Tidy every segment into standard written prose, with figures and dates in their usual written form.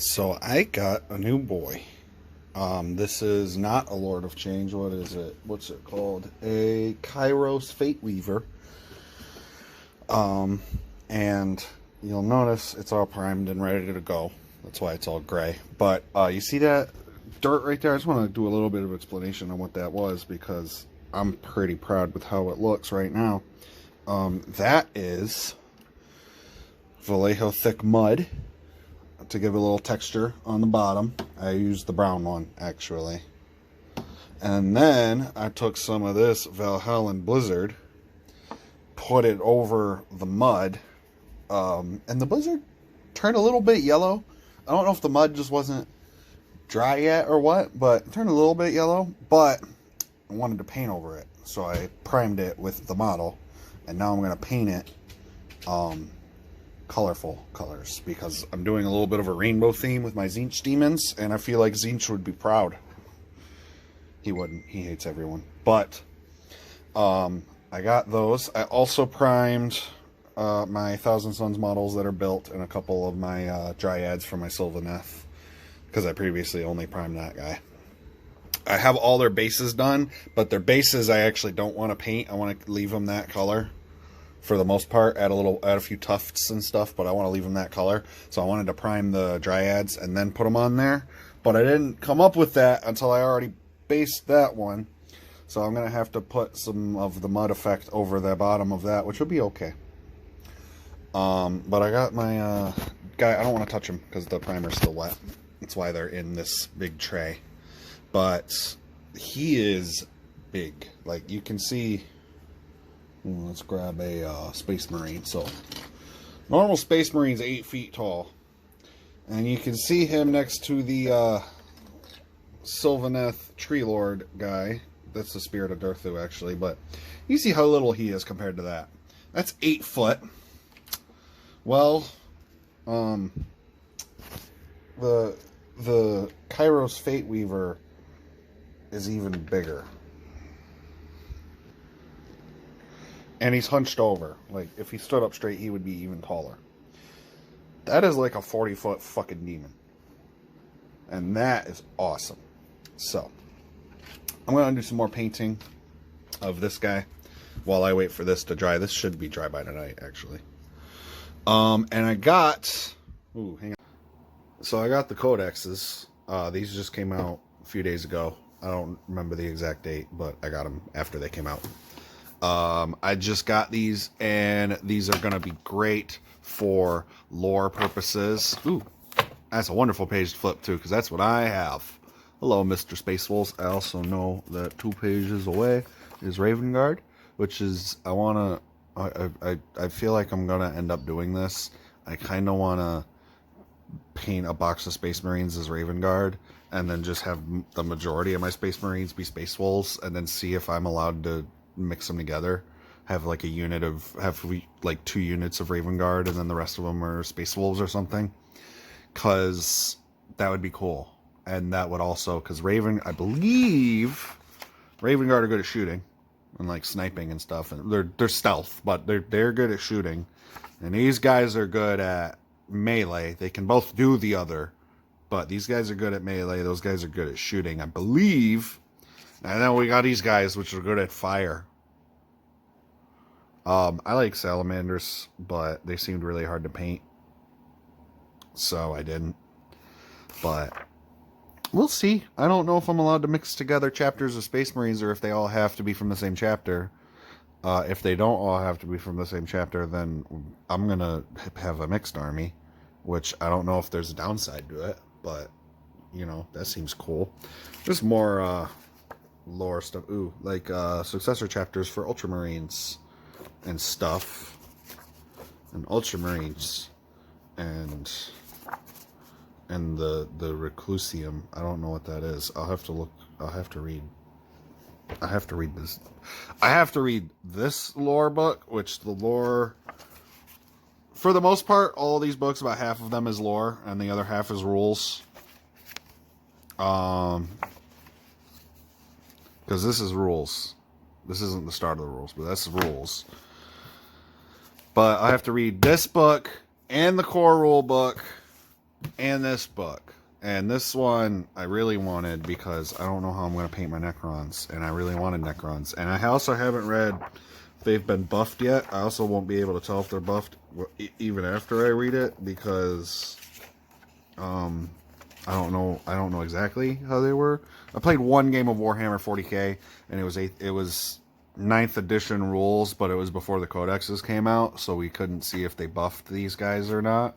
So I got a new boy. This is not a Lord of Change. What is it? What's it called? A Kairos Fateweaver. And you'll notice it's all primed and ready to go. That's why it's all gray. But you see that dirt right there? I just want to do a little bit of explanation on what that was because I'm pretty proud with how it looks right now. That is Vallejo thick mud to give a little texture on the bottom. I used the brown one actually, and then I took some of this Valhalla Blizzard, put it over the mud, and the Blizzard turned a little bit yellow. I don't know if the mud just wasn't dry yet or what, but it turned a little bit yellow. But I wanted to paint over it, so I primed it with the model, and now I'm going to paint it colorful colors because I'm doing a little bit of a rainbow theme with my Tzeentch demons, and I feel like Tzeentch would be proud. He wouldn't. He hates everyone. But I got those. I also primed my Thousand Suns models that are built and a couple of my Dryads for my Sylvaneth because I previously only primed that guy. I have all their bases done, but their bases I actually don't want to paint. I want to leave them that color. For the most part, add a few tufts and stuff, but I want to leave them that color. So I wanted to prime the Dryads and then put them on there. But I didn't come up with that until I already based that one. So I'm going to have to put some of the mud effect over the bottom of that, which will be okay. But I got my guy, I don't want to touch him because the primer's still wet. That's why they're in this big tray. But he is big. Like you can see. Let's grab a Space Marine. So, normal Space Marine's 8 feet tall. And you can see him next to the Sylvaneth Tree Lord guy. That's the Spirit of Durthu, actually. But you see how little he is compared to that. That's 8 foot. Well, the Kairos Fateweaver is even bigger. And he's hunched over. Like, if he stood up straight, he would be even taller. That is like a 40-foot fucking demon. And that is awesome. So, I'm going to do some more painting of this guy while I wait for this to dry. This should be dry by tonight, actually. And I got... Ooh, hang on. So, I got the Codexes. These just came out a few days ago. I don't remember the exact date, but I got them after they came out. I just got these, and these are going to be great for lore purposes. Ooh, that's a wonderful page to flip to, because that's what I have. Hello, Mr. Space Wolves. I also know that 2 pages away is Raven Guard, which is, I feel like I'm going to end up doing this. I kind of want to paint a box of Space Marines as Raven Guard, and then just have the majority of my Space Marines be Space Wolves, and then see if I'm allowed to mix them together, have like like 2 units of Raven Guard, and then the rest of them are Space Wolves or something, because that would be cool. And that would also, because I believe Raven Guard are good at shooting and like sniping and stuff, and they're stealth, but they're good at shooting, and these guys are good at melee. They can both do the other, but these guys are good at melee, those guys are good at shooting, I believe. And then we got these guys, which are good at fire. I like salamanders, but they seemed really hard to paint, so I didn't. But we'll see. I don't know if I'm allowed to mix together chapters of Space Marines, or if they all have to be from the same chapter. If they don't all have to be from the same chapter, then I'm going to have a mixed army, which I don't know if there's a downside to it, but, you know, that seems cool. Just more, lore stuff. Ooh, like successor chapters for Ultramarines and stuff, and Ultramarines, and the Reclusium. I don't know what that is. I'll have to look. I'll have to read this. I have to read this lore book, which the lore, for the most part, all these books, about half of them is lore and the other half is rules. Because this is rules. This isn't the start of the rules, but that's the rules. But I have to read this book and the core rule book and this book. And this one I really wanted because I don't know how I'm going to paint my Necrons. And I really wanted Necrons. And I also haven't read if they've been buffed yet. I also won't be able to tell if they're buffed even after I read it. Because I don't know exactly how they were. I played one game of Warhammer 40k. And it was 9th edition rules. But it was before the Codexes came out. So we couldn't see if they buffed these guys or not.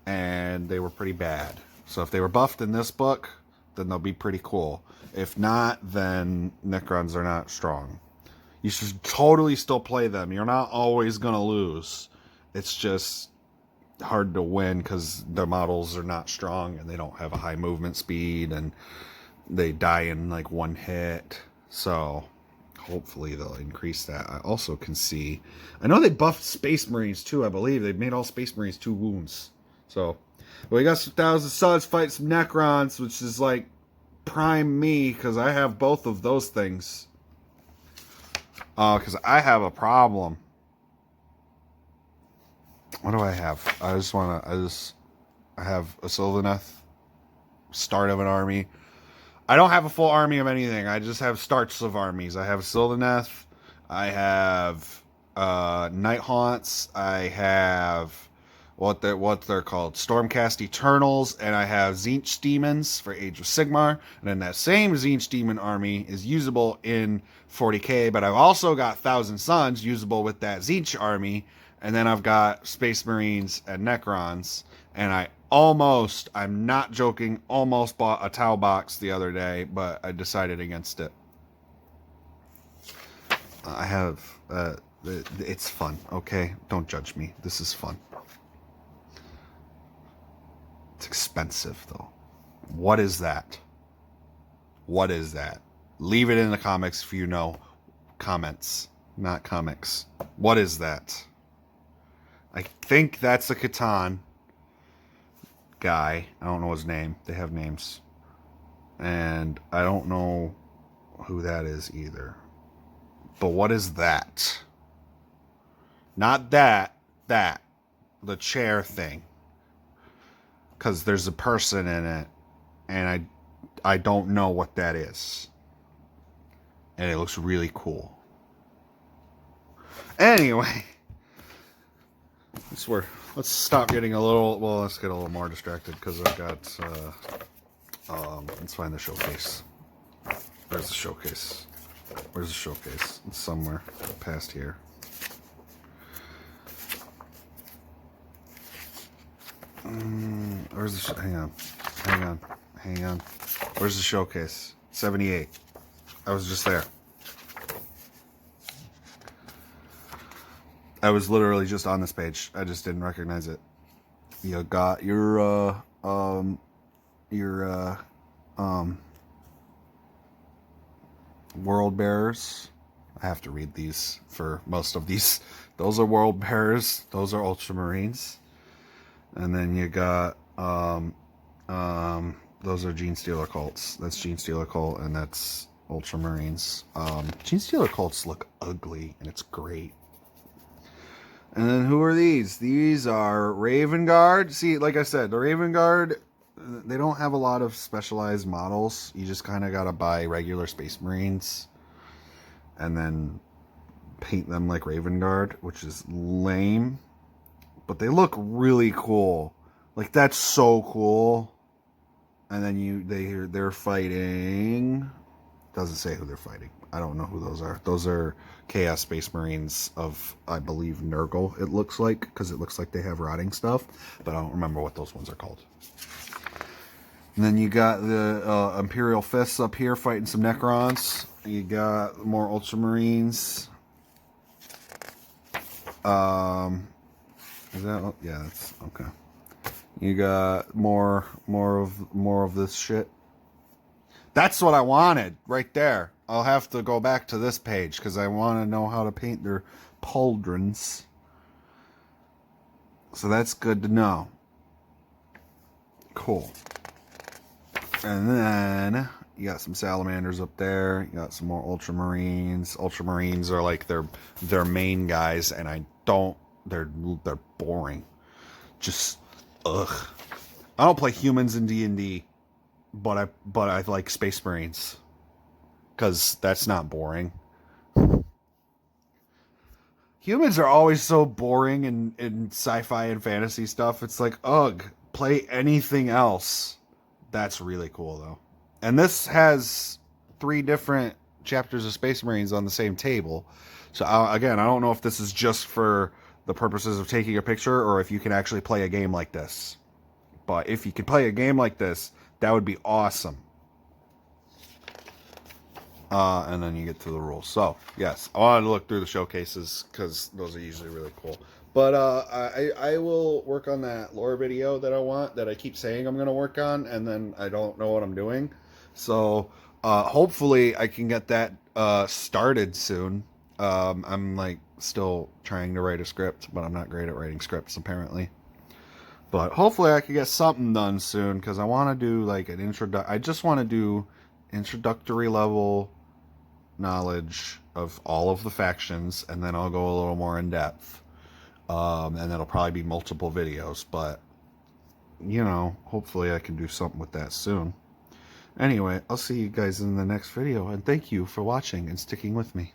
And they were pretty bad. So if they were buffed in this book, then they'll be pretty cool. If not, then Necrons are not strong. You should totally still play them. You're not always going to lose. It's just hard to win because the models are not strong and they don't have a high movement speed and they die in like one hit. So hopefully they'll increase that. I also can see... I know they buffed Space Marines too, I believe. They've made all Space Marines 2 wounds. So... well, we got some Thousand Suns fight some Necrons, which is like prime me because I have both of those things. Because I have a problem. What do I have? I have a Sylvaneth, start of an army. I don't have a full army of anything. I just have starts of armies. I have Sylvaneth. I have Night Haunts. I have... what they're called, Stormcast Eternals, and I have Tzeentch Demons for Age of Sigmar, and then that same Tzeentch Demon army is usable in 40k, but I've also got Thousand Suns usable with that Tzeentch army, and then I've got Space Marines and Necrons, and I'm not joking, almost bought a Tau box the other day, but I decided against it. I have, it's fun, okay? Don't judge me, this is fun. It's expensive, though. What is that? What is that? Leave it in the comics if you know. Comments, not comics. What is that? I think that's a Catan guy. I don't know his name. They have names. And I don't know who that is either. But what is that? Not that. That. The chair thing. Because there's a person in it, and I don't know what that is. And it looks really cool. Anyway, let's stop getting a little, well, let's get a little more distracted, because I've got, let's find the showcase. Where's the showcase? Where's the showcase? It's somewhere past here. Where's the hang on. Where's the showcase? 78. I was just there. I was literally just on this page. I just didn't recognize it. You got your World Bearers. I have to read these for most of these. Those are World Bearers. Those are Ultramarines. And then you got, those are Gene Stealer cults. That's Gene Stealer cult, and that's Ultramarines. Gene Stealer cults look ugly, and it's great. And then who are these? These are Raven Guard. See, like I said, the Raven Guard, they don't have a lot of specialized models. You just kind of got to buy regular Space Marines and then paint them like Raven Guard, which is lame. But they look really cool. Like, that's so cool. And then they're fighting. Doesn't say who they're fighting. I don't know who those are. Those are Chaos Space Marines of, I believe, Nurgle, it looks like. Because it looks like they have rotting stuff. But I don't remember what those ones are called. And then you got the Imperial Fists up here fighting some Necrons. You got more Ultramarines. Is that? Yeah, that's okay. You got more of this shit. That's what I wanted right there. I'll have to go back to this page because I want to know how to paint their pauldrons. So that's good to know. Cool. And then you got some salamanders up there. You got some more Ultramarines. Ultramarines are like their main guys, and they're boring. Just ugh. I don't play humans in D&D, but I like Space Marines because that's not boring. Humans are always so boring in sci-fi and fantasy stuff. It's like, ugh, play anything else. That's really cool, though. And this has 3 different chapters of Space Marines on the same table. So, again, I don't know if this is just for the purposes of taking a picture or if you can actually play a game like this. But if you could play a game like this, that would be awesome. And then you get to the rules. So, yes, I wanted to look through the showcases because those are usually really cool. But I will work on that lore video that I want, that I keep saying I'm going to work on, and then I don't know what I'm doing. So, hopefully I can get that started soon. I'm, like, still trying to write a script, but I'm not great at writing scripts, apparently. But hopefully I can get something done soon, because I want to do, like, I just want to do introductory level knowledge of all of the factions, and then I'll go a little more in depth. And that'll probably be multiple videos, but, you know, hopefully I can do something with that soon. Anyway, I'll see you guys in the next video, and thank you for watching and sticking with me.